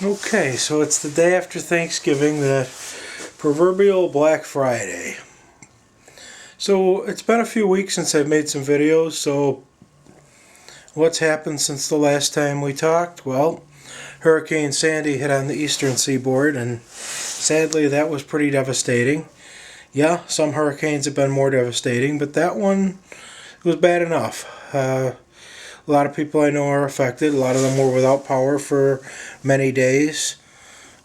Okay, so it's the day after Thanksgiving, the proverbial Black Friday. So it's been a few weeks since I've made some videos, so what's happened since the last time we talked? Well, Hurricane Sandy hit on the eastern seaboard, and sadly that was pretty devastating. Yeah, some hurricanes have been more devastating, but that one was bad enough. A lot of people I know are affected. A lot of them were without power for many days.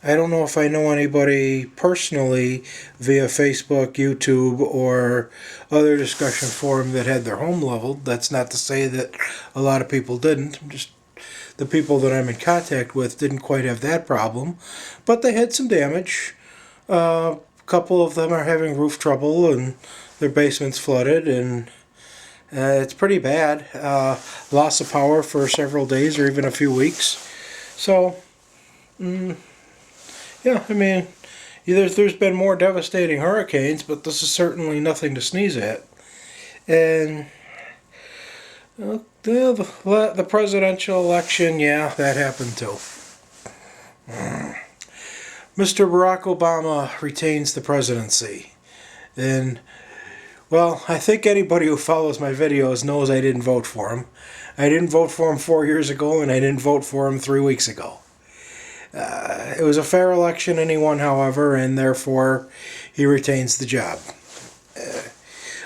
I don't know if I know anybody personally via Facebook, YouTube, or other discussion forum that had their home leveled. That's not to say that a lot of people didn't. Just the people that I'm in contact with didn't quite have that problem. But they had some damage. A couple of them are having roof trouble and their basements flooded, and it's pretty bad. Loss of power for several days or even a few weeks. So, yeah, I mean, there's been more devastating hurricanes, but this is certainly nothing to sneeze at. And the presidential election, yeah, that happened too. Mr. Barack Obama retains the presidency. And well, I think anybody who follows my videos knows I didn't vote for him. I didn't vote for him 4 years ago, and I didn't vote for him 3 weeks ago. It was a fair election, and he won, however, and therefore he retains the job.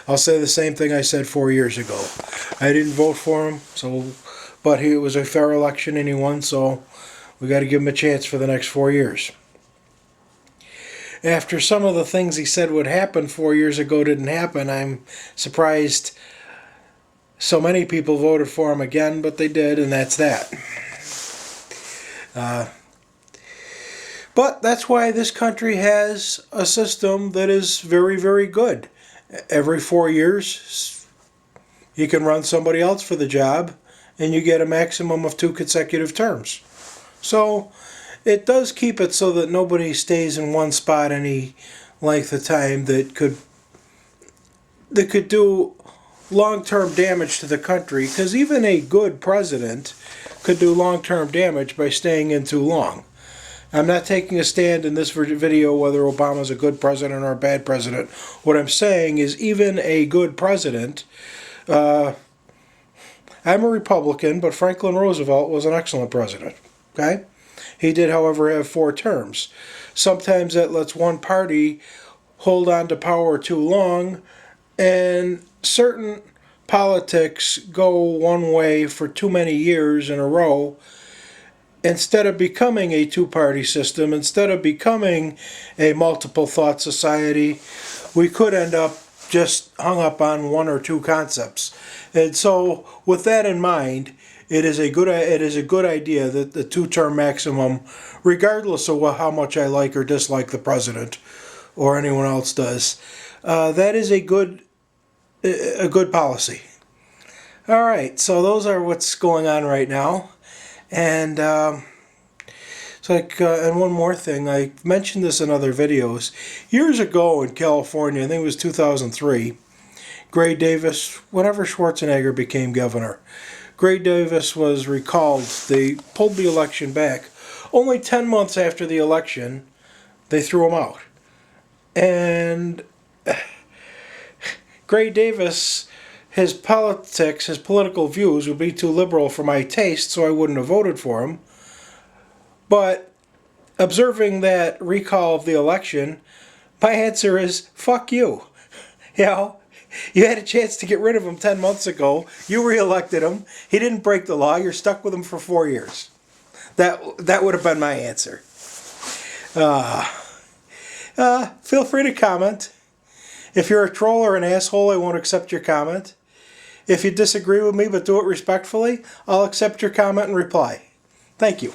I'll say the same thing I said 4 years ago. I didn't vote for him, but it was a fair election, and he won, so we got to give him a chance for the next 4 years. After some of the things he said would happen 4 years ago didn't happen, I'm surprised so many people voted for him again, but they did, and that's that. But that's why this country has a system that is very, very good. Every 4 years, you can run somebody else for the job, and you get a maximum of 2 consecutive terms. So it does keep it so that nobody stays in one spot any length of time that could do long-term damage to the country, because even a good president could do long-term damage by staying in too long. I'm not taking a stand in this video whether Obama's a good president or a bad president. What I'm saying is even a good president, I'm a Republican, but Franklin Roosevelt was an excellent president. Okay? He did, however, have 4 terms. Sometimes that lets one party hold on to power too long, and certain politics go one way for too many years in a row. Instead of becoming a two-party system, instead of becoming a multiple-thought society, we could end up just hung up on 1 or 2 concepts. And so, with that in mind, it is a good idea that the 2-term maximum, regardless of how much I like or dislike the president or anyone else does, that is a good policy. All right, so those are what's going on right now. And and one more thing, I mentioned this in other videos. Years ago in California, I think it was 2003, Gray Davis, whenever Schwarzenegger became governor, Gray Davis was recalled. They pulled the election back. Only 10 months after the election, they threw him out. And Gray Davis, his politics, his political views would be too liberal for my taste, so I wouldn't have voted for him. But observing that recall of the election, my answer is, fuck you. You know, you had a chance to get rid of him 10 months ago. You re-elected him. He didn't break the law. You're stuck with him for 4 years. That would have been my answer. Feel free to comment. If you're a troll or an asshole, I won't accept your comment. If you disagree with me but do it respectfully, I'll accept your comment and reply. Thank you.